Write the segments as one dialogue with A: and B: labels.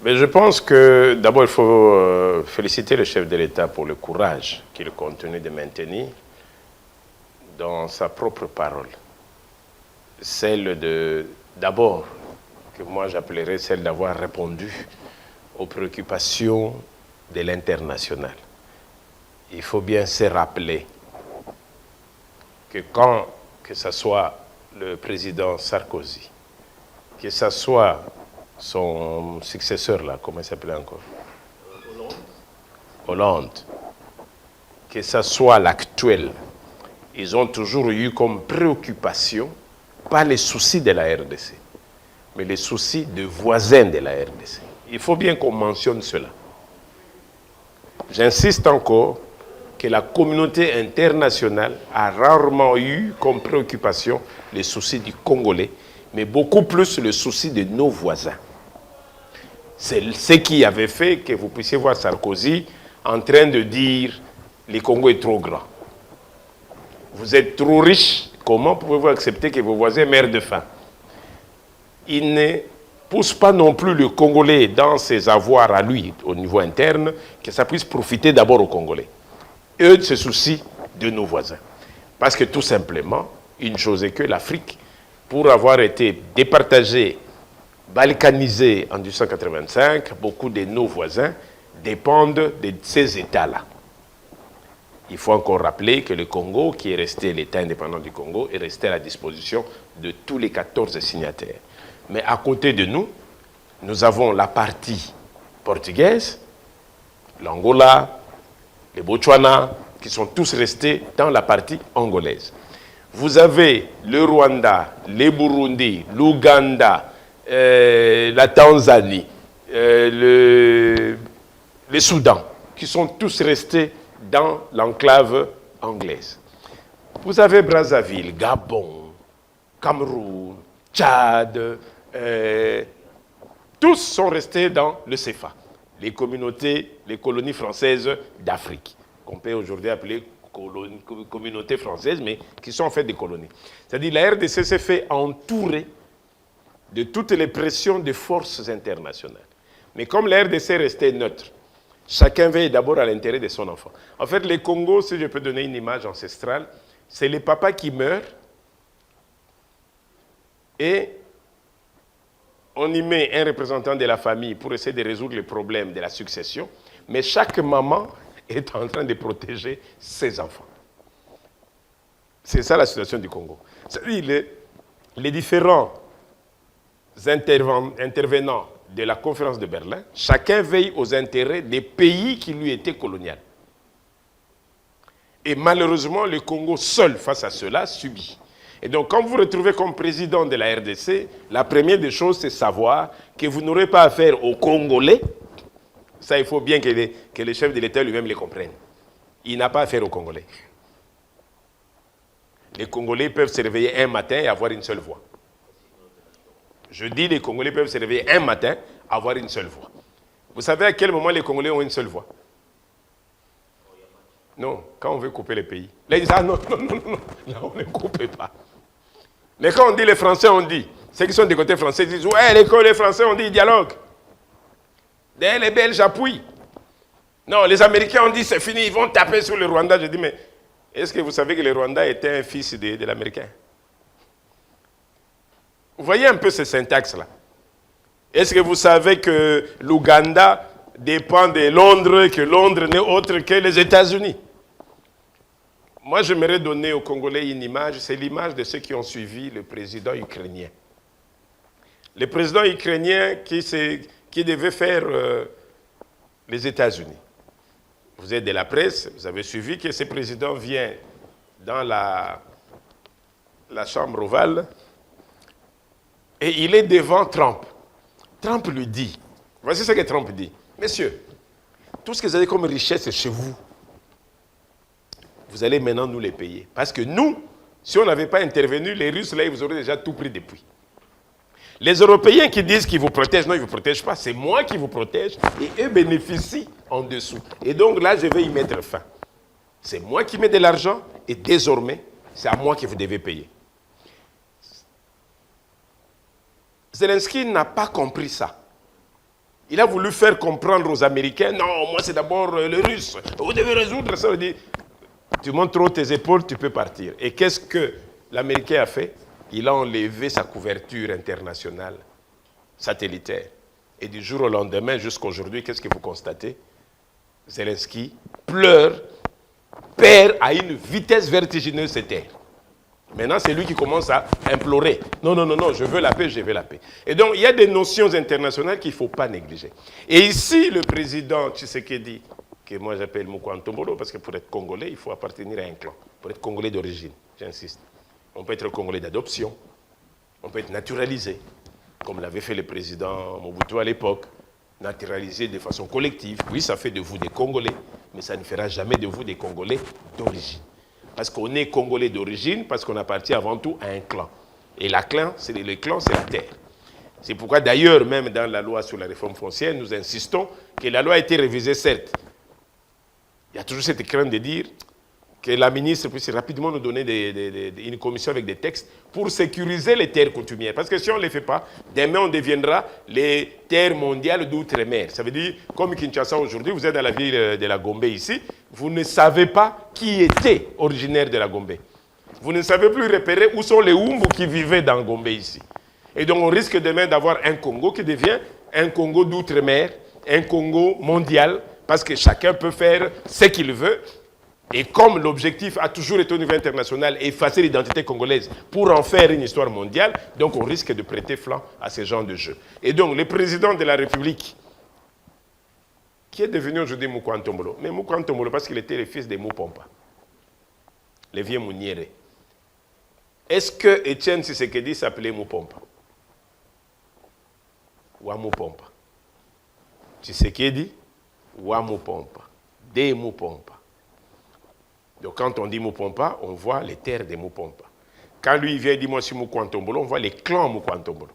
A: Mais je pense que d'abord il faut féliciter le chef de l'État pour le courage qu'il continue de maintenir dans sa propre parole. Celle d'abord, que moi j'appellerais celle d'avoir répondu aux préoccupations de l'international. Il faut bien se rappeler que quand, que ce soit le président Sarkozy, que ce soit son successeur là, comment il s'appelait encore? Hollande. Que ce soit l'actuel, ils ont toujours eu comme préoccupation, pas les soucis de la RDC, mais les soucis de voisins de la RDC. Il faut bien qu'on mentionne cela. J'insiste encore que la communauté internationale a rarement eu comme préoccupation les soucis du Congolais, mais beaucoup plus le souci de nos voisins. C'est ce qui avait fait que vous puissiez voir Sarkozy en train de dire « le Congo est trop grand ». Vous êtes trop riche, comment pouvez-vous accepter que vos voisins meurent de faim? Il ne pousse pas non plus le Congolais dans ses avoirs à lui, au niveau interne, que ça puisse profiter d'abord aux Congolais. Eux se soucient de nos voisins. Parce que tout simplement, une chose est que l'Afrique, pour avoir été départagée, balkanisée en 1885, beaucoup de nos voisins dépendent de ces États-là. Il faut encore rappeler que le Congo, qui est resté l'État indépendant du Congo, est resté à la disposition de tous les 14 signataires. Mais à côté de nous, nous avons la partie portugaise, l'Angola, le Botswana, qui sont tous restés dans la partie angolaise. Vous avez le Rwanda, le Burundi, l'Ouganda, la Tanzanie, le Soudan, qui sont tous restés dans l'enclave anglaise. Vous avez Brazzaville, Gabon, Cameroun, Tchad, tous sont restés dans le CFA, les communautés, les colonies françaises d'Afrique, qu'on peut aujourd'hui appeler communautés françaises, mais qui sont en fait des colonies. C'est-à-dire la RDC s'est fait entourer de toutes les pressions des forces internationales. Mais comme la RDC restait neutre, chacun veille d'abord à l'intérêt de son enfant. En fait, les Congos, si je peux donner une image ancestrale, c'est les papas qui meurent et on y met un représentant de la famille pour essayer de résoudre les problèmes de la succession, mais chaque maman est en train de protéger ses enfants. C'est ça la situation du Congo. C'est-à-dire les différents intervenants de la conférence de Berlin, chacun veille aux intérêts des pays qui lui étaient coloniaux. Et malheureusement, le Congo seul face à cela subit. Et donc, quand vous vous retrouvez comme président de la RDC, la première des choses, c'est savoir que vous n'aurez pas affaire aux Congolais. Ça, il faut bien que le chef de l'État lui-même les comprenne. Il n'a pas affaire aux Congolais. Les Congolais peuvent se réveiller un matin et avoir une seule voix. Je dis les Congolais peuvent se réveiller un matin et avoir une seule voix. Vous savez à quel moment les Congolais ont une seule voix? Non, quand on veut couper les pays. Là, ils disent, ah non, là, on ne coupe pas. Mais quand on dit les Français, on dit. Ceux qui sont du côté français disent, ouais, les Français, on dit dialogue. D'ailleurs, les Belges appuient. Non, les Américains ont dit, c'est fini, ils vont taper sur le Rwanda. Je dis, mais est-ce que vous savez que le Rwanda était un fils de l'Américain? Vous voyez un peu ce syntaxe-là. Est-ce que vous savez que l'Ouganda dépend de Londres, que Londres n'est autre que les États-Unis? Moi, j'aimerais donner aux Congolais une image, c'est l'image de ceux qui ont suivi le président ukrainien. Le président ukrainien qui devait faire les États-Unis. Vous êtes de la presse, vous avez suivi que ce président vient dans la chambre ovale et il est devant Trump. Trump lui dit, voici ce que Trump dit. Messieurs, tout ce que vous avez comme richesse est chez vous. Vous allez maintenant nous les payer. Parce que nous, si on n'avait pas intervenu, les Russes, là, ils vous auraient déjà tout pris depuis. Les Européens qui disent qu'ils vous protègent, non, ils ne vous protègent pas. C'est moi qui vous protège et eux bénéficient en dessous. Et donc là, je vais y mettre fin. C'est moi qui mets de l'argent et désormais, c'est à moi que vous devez payer. Zelensky n'a pas compris ça. Il a voulu faire comprendre aux Américains, non, moi c'est d'abord les Russes, vous devez résoudre ça. Il dit, tu montres trop tes épaules, tu peux partir. Et qu'est-ce que l'Américain a fait? Il a enlevé sa couverture internationale, satellitaire. Et du jour au lendemain, jusqu'à aujourd'hui, qu'est-ce que vous constatez? Zelensky pleure, perd à une vitesse vertigineuse ses terres. Maintenant, c'est lui qui commence à implorer. Non, non, non, non, je veux la paix, je veux la paix. Et donc, il y a des notions internationales qu'il ne faut pas négliger. Et ici, le président Tshisekedi, que moi j'appelle Mukwantombolo, parce que pour être congolais, il faut appartenir à un clan. Pour être congolais d'origine, j'insiste. On peut être congolais d'adoption, on peut être naturalisé, comme l'avait fait le président Mobutu à l'époque, naturalisé de façon collective. Oui, ça fait de vous des Congolais, mais ça ne fera jamais de vous des Congolais d'origine. Parce qu'on est Congolais d'origine, parce qu'on appartient avant tout à un clan. Et le clan, c'est la terre. C'est pourquoi d'ailleurs, même dans la loi sur la réforme foncière, nous insistons que la loi a été révisée, certes. Il y a toujours cette crainte de dire que la ministre puisse rapidement nous donner une commission avec des textes pour sécuriser les terres coutumières. Parce que si on ne les fait pas, demain on deviendra les terres mondiales d'outre-mer. Ça veut dire, comme Kinshasa aujourd'hui, vous êtes dans la ville de la Gombe ici, vous ne savez pas qui était originaire de la Gombe. Vous ne savez plus repérer où sont les Humbu qui vivaient dans Gombe ici. Et donc on risque demain d'avoir un Congo qui devient un Congo d'outre-mer, un Congo mondial, parce que chacun peut faire ce qu'il veut. Et comme l'objectif a toujours été au niveau international, effacer l'identité congolaise pour en faire une histoire mondiale, donc on risque de prêter flanc à ce genre de jeu. Et donc le président de la République, qui est devenu aujourd'hui Mukwantombolo, mais Mukwantombolo parce qu'il était le fils de Mupompa, le vieux Mouniéré. Est-ce que Étienne Tshisekedi s'appelait Mupompa? Ou Mupompa? Tshisekedi ou Mupompa? De Mupompa. Donc quand on dit Mupompa, on voit les terres de Mupompa. Quand lui il vient dire moi je suis Mukwantombolo, on voit les clans Mukwantombolo.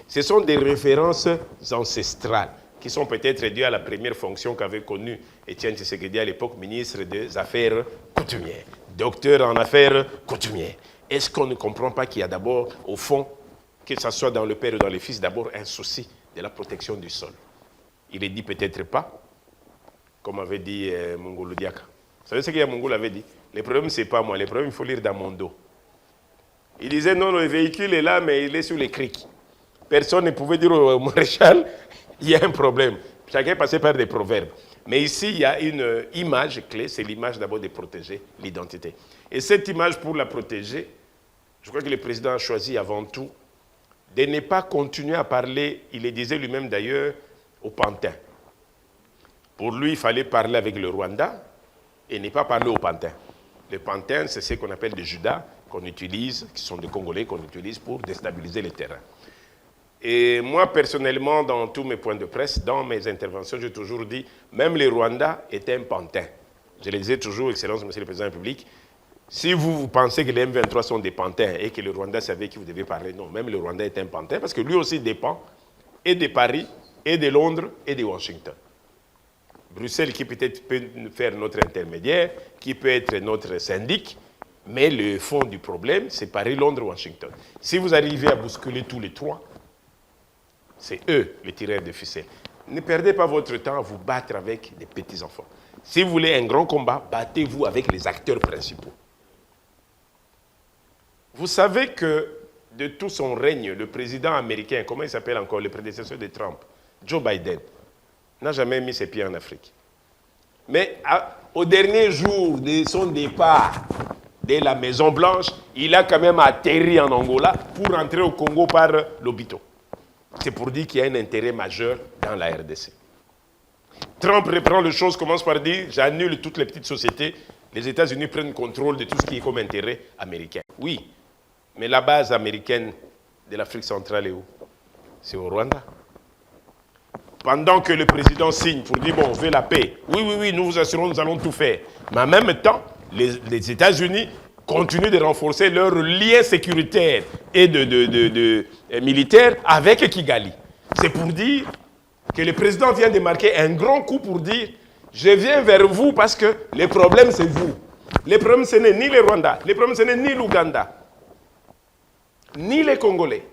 A: Ce sont des références ancestrales qui sont peut-être dues à la première fonction qu'avait connue Étienne Tshisekedi à l'époque, ministre des Affaires coutumières, docteur en affaires coutumières. Est-ce qu'on ne comprend pas qu'il y a d'abord, au fond, que ce soit dans le père ou dans le fils, d'abord un souci de la protection du sol? Il est dit peut-être pas, comme avait dit Mongolo Diaka. Vous savez ce que Mongolo avait dit? Le problème, ce n'est pas moi, le problème, il faut lire dans mon dos. Il disait non, le véhicule est là, mais il est sur les criques. Personne ne pouvait dire au maréchal, il y a un problème. Chacun passait par des proverbes. Mais ici, il y a une image clé, c'est l'image d'abord de protéger l'identité. Et cette image, pour la protéger, je crois que le président a choisi avant tout de ne pas continuer à parler, il le disait lui-même d'ailleurs, au pantin. Pour lui, il fallait parler avec le Rwanda et ne pas parler au pantin. Le pantin, c'est ce qu'on appelle des Judas qu'on utilise, qui sont des Congolais qu'on utilise pour déstabiliser le terrain. Et moi, personnellement, dans tous mes points de presse, dans mes interventions, j'ai toujours dit, même les Rwandais étaient un pantin. Je le disais toujours, Excellence, Monsieur le Président de la République, si vous pensez que les M23 sont des pantins et que le Rwanda savait qui vous devez parler, non, même le Rwanda est un pantin, parce que lui aussi dépend et de Paris, et de Londres, et de Washington. Bruxelles qui peut-être peut faire notre intermédiaire, qui peut être notre syndic, mais le fond du problème, c'est Paris, Londres, Washington. Si vous arrivez à bousculer tous les trois, c'est eux les tireurs de ficelle. Ne perdez pas votre temps à vous battre avec des petits-enfants. Si vous voulez un grand combat, battez-vous avec les acteurs principaux. Vous savez que de tout son règne, le président américain, comment il s'appelle encore, le prédécesseur de Trump, Joe Biden, n'a jamais mis ses pieds en Afrique. Mais au dernier jour de son départ de la Maison-Blanche, il a quand même atterri en Angola pour entrer au Congo par Lobito. C'est pour dire qu'il y a un intérêt majeur dans la RDC. Trump reprend les choses, commence par dire « j'annule toutes les petites sociétés, les États-Unis prennent contrôle de tout ce qui est comme intérêt américain ». Oui, mais la base américaine de l'Afrique centrale est où? C'est au Rwanda. Pendant que le président signe pour dire « bon, on veut la paix », oui, nous vous assurons, nous allons tout faire. Mais en même temps, les États-Unis continuent de renforcer leurs liens sécuritaires et militaires avec Kigali. C'est pour dire que le président vient de marquer un grand coup pour dire « je viens vers vous parce que le problème c'est vous ». Le problème ce n'est ni le Rwanda, le problème ce n'est ni l'Ouganda, ni les Congolais.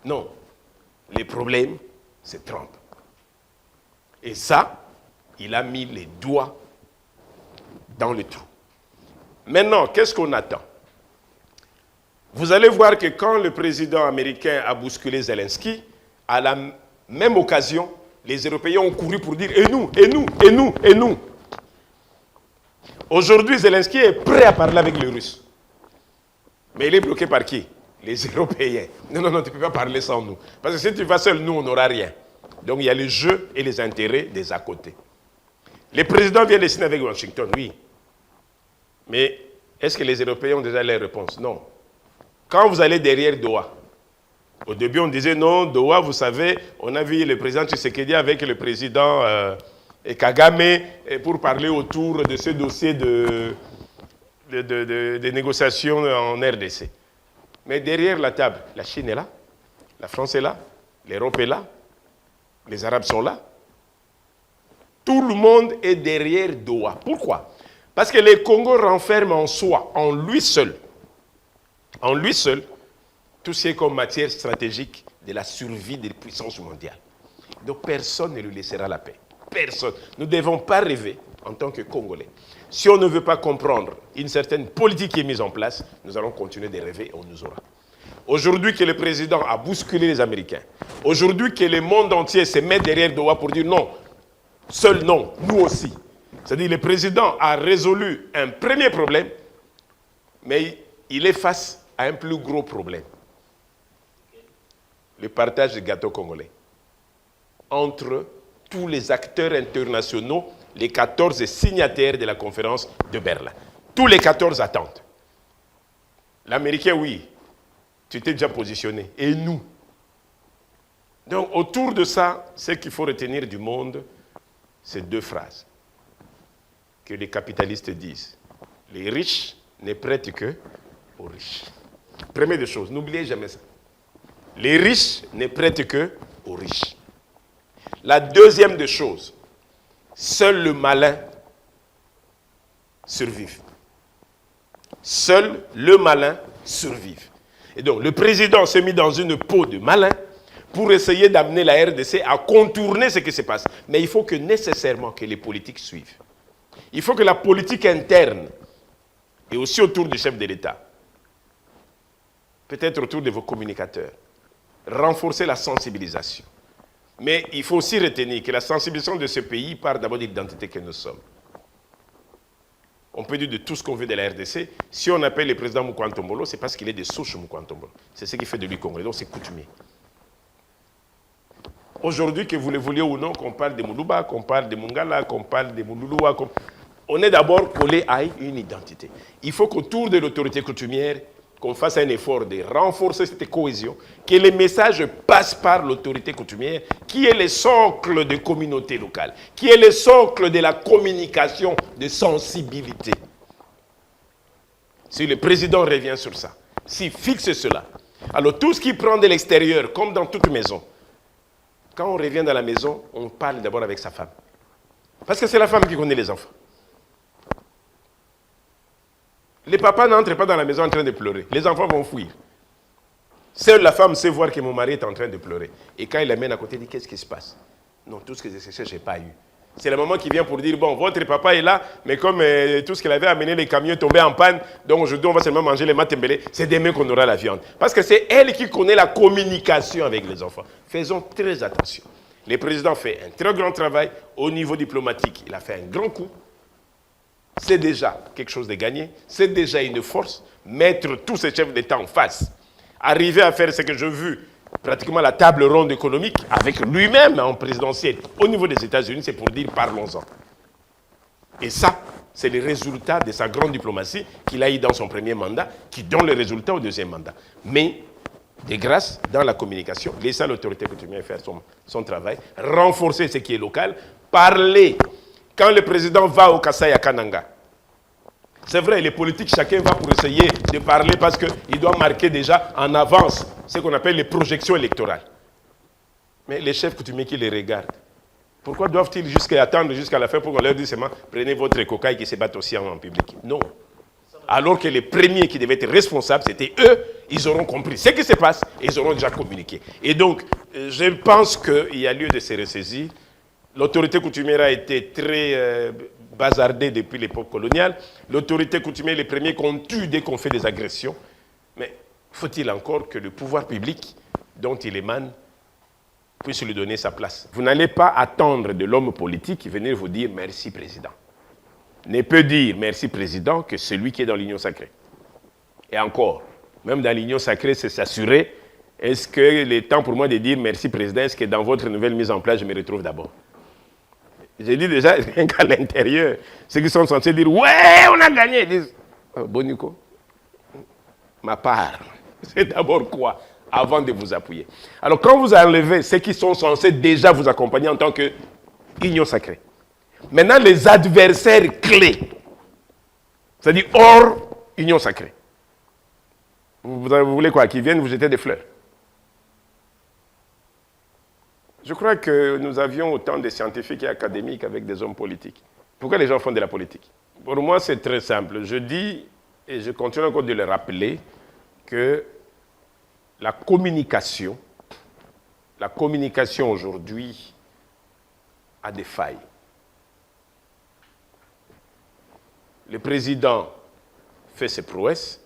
A: Non, le problème c'est Trump. Et ça, il a mis les doigts dans le trou. Maintenant, qu'est-ce qu'on attend? Vous allez voir que quand le président américain a bousculé Zelensky, à la même occasion, les Européens ont couru pour dire « et nous, et nous, et nous, et nous ». Aujourd'hui, Zelensky est prêt à parler avec les Russes. Mais il est bloqué par qui? Les Européens. Non, non, non, tu ne peux pas parler sans nous. Parce que si tu vas seul, nous, on n'aura rien. Donc il y a les jeux et les intérêts des à côté. Les présidents viennent de signer avec Washington, oui. Mais est-ce que les Européens ont déjà les réponses? Non. Quand vous allez derrière Doha, au début on disait non, Doha, vous savez, on a vu le président Tshisekedi avec le président Kagame pour parler autour de ce dossier de négociations en RDC. Mais derrière la table, la Chine est là, la France est là, l'Europe est là, les Arabes sont là. Tout le monde est derrière Doha. Pourquoi? Parce que le Congo renferme en soi, en lui seul, tout ce qui est comme matière stratégique de la survie des puissances mondiales. Donc personne ne lui laissera la paix. Personne. Nous ne devons pas rêver en tant que Congolais. Si on ne veut pas comprendre une certaine politique qui est mise en place, nous allons continuer de rêver et on nous aura. Aujourd'hui que le président a bousculé les Américains, aujourd'hui que le monde entier se met derrière Doha pour dire non, seul non, nous aussi. C'est-à-dire le président a résolu un premier problème, mais il est face à un plus gros problème. Le partage du gâteau congolais entre tous les acteurs internationaux, les 14 signataires de la conférence de Berlin. Tous les 14 attendent. L'Américain, oui, tu t'es déjà positionné. Et nous? Donc, autour de ça, ce qu'il faut retenir du monde, c'est deux phrases que les capitalistes disent. Les riches ne prêtent que aux riches. Première des choses, n'oubliez jamais ça. Les riches ne prêtent que aux riches. La deuxième des choses, seul le malin survive. Seul le malin survive. Et donc, le président s'est mis dans une peau de malin pour essayer d'amener la RDC à contourner ce qui se passe. Mais il faut que nécessairement que les politiques suivent. Il faut que la politique interne, et aussi autour du chef de l'État, peut-être autour de vos communicateurs, renforcer la sensibilisation. Mais il faut aussi retenir que la sensibilisation de ce pays part d'abord de l'identité que nous sommes. On peut dire de tout ce qu'on veut de la RDC. Si on appelle le président Moukwantombolo, c'est parce qu'il est de souche Moukwantombolo. C'est ce qui fait de lui Congolais, donc c'est coutumier. Aujourd'hui, que vous le vouliez ou non, qu'on parle de Moulouba, qu'on parle de Mungala, qu'on parle de Moulouloua, on est d'abord collé à une identité. Il faut qu'autour de l'autorité coutumière, qu'on fasse un effort de renforcer cette cohésion, que les messages passent par l'autorité coutumière, qui est le socle de communauté locale, qui est le socle de la communication de sensibilité. Si le président revient sur ça, s'il fixe cela, alors tout ce qui prend de l'extérieur, comme dans toute maison, quand on revient dans la maison, on parle d'abord avec sa femme. Parce que c'est la femme qui connaît les enfants. Les papas n'entrent pas dans la maison en train de pleurer. Les enfants vont fuir. Seule la femme sait voir que mon mari est en train de pleurer. Et quand il l'amène à côté, il dit, qu'est-ce qui se passe? Non, tout ce que j'ai cherché, je n'ai pas eu. C'est la maman qui vient pour dire, bon, votre papa est là, mais comme tout ce qu'il avait amené, les camions tombaient en panne, donc aujourd'hui, on va seulement manger les matembélés, c'est demain qu'on aura la viande. Parce que c'est elle qui connaît la communication avec les enfants. Faisons très attention. Le président fait un très grand travail au niveau diplomatique. Il a fait un grand coup. C'est déjà quelque chose de gagné, c'est déjà une force, mettre tous ces chefs d'État en face, arriver à faire ce que j'ai vu, pratiquement la table ronde économique, avec lui-même en présidentiel, au niveau des États-Unis, c'est pour dire parlons-en. Et ça, c'est le résultat de sa grande diplomatie qu'il a eu dans son premier mandat, qui donne le résultat au deuxième mandat. Mais, de grâce, dans la communication, laisser l'autorité coutumière faire son travail, renforcer ce qui est local, parler. Quand le président va au Kassai à Kananga, c'est vrai, les politiques, chacun va pour essayer de parler parce qu'il doit marquer déjà en avance ce qu'on appelle les projections électorales. Mais les chefs coutumiers qui les regardent, pourquoi doivent-ils attendre jusqu'à la fin pour qu'on leur dise seulement prenez votre cocaïne qui se battent aussi en public? Non. Alors que les premiers qui devaient être responsables, c'était eux, ils auront compris ce qui se passe et ils auront déjà communiqué. Et donc, je pense qu'il y a lieu de se ressaisir. L'autorité coutumière a été très bazardée depuis l'époque coloniale. L'autorité coutumière, les premiers qu'on tue dès qu'on fait des agressions. Mais faut-il encore que le pouvoir public dont il émane puisse lui donner sa place? Vous n'allez pas attendre de l'homme politique venir vous dire « merci, président ». Ne peut dire « merci, président » que celui qui est dans l'union sacrée. Et encore, même dans l'union sacrée, c'est s'assurer, est-ce que le temps pour moi de dire « merci, président », est-ce que dans votre nouvelle mise en place, je me retrouve d'abord? J'ai dit déjà, rien qu'à l'intérieur, ceux qui sont censés dire « ouais, on a gagné », ils disent oh, « Bonico, ma part, c'est d'abord quoi ?» Avant de vous appuyer. Alors quand vous enlevez ceux qui sont censés déjà vous accompagner en tant qu'union sacrée, maintenant les adversaires clés, c'est-à-dire hors union sacrée, vous voulez quoi? Qu'ils viennent vous jeter des fleurs? Je crois que nous avions autant de scientifiques et académiques avec des hommes politiques. Pourquoi les gens font de la politique? Pour moi, c'est très simple. Je dis, et je continue encore de le rappeler, que la communication aujourd'hui a des failles. Le président fait ses prouesses,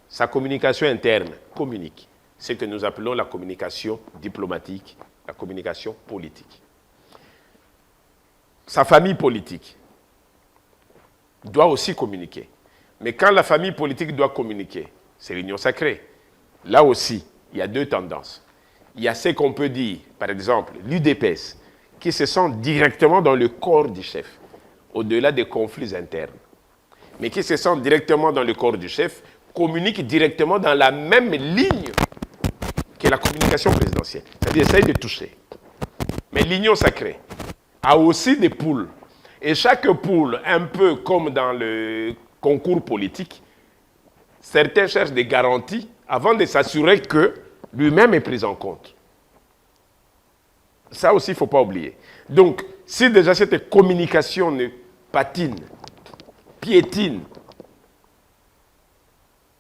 A: sa communication interne communique. C'est ce que nous appelons la communication diplomatique, la communication politique. Sa famille politique doit aussi communiquer. Mais quand la famille politique doit communiquer, c'est l'union sacrée. Là aussi, il y a deux tendances. Il y a ce qu'on peut dire, par exemple, l'UDPS, qui se sent directement dans le corps du chef, au-delà des conflits internes. Mais qui se sent directement dans le corps du chef, communique directement dans la même ligne que la communication présidentielle. C'est-à-dire, essaye de toucher. Mais l'union sacrée a aussi des poules. Et chaque poule, un peu comme dans le concours politique, certains cherchent des garanties avant de s'assurer que lui-même est pris en compte. Ça aussi, il ne faut pas oublier. Donc, si déjà cette communication ne patine, piétine,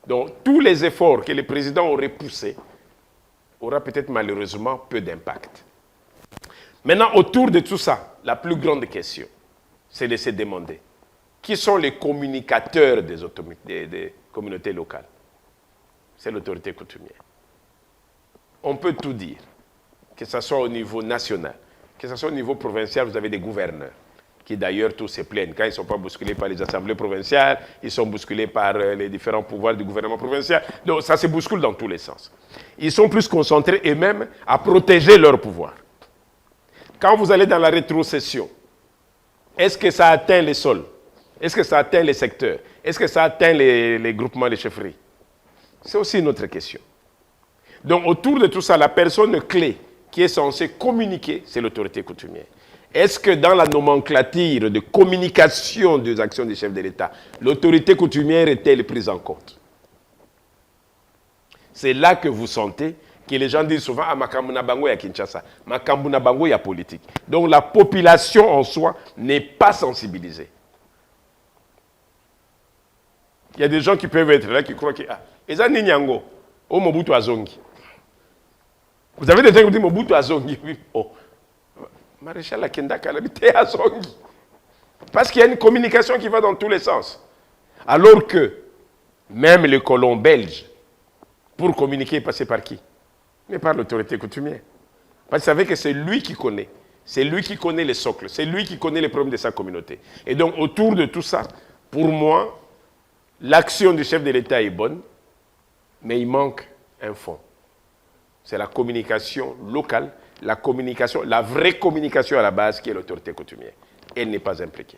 A: donc tous les efforts que le président aurait poussés aura peut-être malheureusement peu d'impact. Maintenant, autour de tout ça, la plus grande question, c'est de se demander qui sont les communicateurs des communautés locales. C'est l'autorité coutumière. On peut tout dire, que ce soit au niveau national, que ce soit au niveau provincial, vous avez des gouverneurs qui d'ailleurs tous se plaignent. Quand ils ne sont pas bousculés par les assemblées provinciales, ils sont bousculés par les différents pouvoirs du gouvernement provincial. Donc ça se bouscule dans tous les sens. Ils sont plus concentrés eux-mêmes à protéger leur pouvoir. Quand vous allez dans la rétrocession, est-ce que ça atteint les sols? Est-ce que ça atteint les secteurs? Est-ce que ça atteint les groupements, les chefferies? C'est aussi une autre question. Donc, autour de tout ça, la personne clé qui est censée communiquer, c'est l'autorité coutumière. Est-ce que dans la nomenclature de communication des actions des chefs de l'État, l'autorité coutumière est-elle prise en compte? C'est là que vous sentez que les gens disent souvent « Ah, Makambuna Bango ya Kinshasa, Makambuna Bango ya politique ». Donc, la population en soi n'est pas sensibilisée. Il y a des gens qui peuvent être là, qui croient que « Ah, Eza Ninyango, oh Mobutu Azongi ». Vous avez des gens qui disent Mobutu Azongi. Oh, Maréchal Akenda Kalabite Azongi. Parce qu'il y a une communication qui va dans tous les sens. Alors que même les colons belges, pour communiquer, passaient par qui? Mais par l'autorité coutumière. Parce qu'ils savaient que c'est lui qui connaît. C'est lui qui connaît les socles. C'est lui qui connaît les problèmes de sa communauté. Et donc, autour de tout ça, pour moi, l'action du chef de l'État est bonne, mais il manque un fond. C'est la communication locale, la vraie communication à la base qui est l'autorité coutumière. Elle n'est pas impliquée.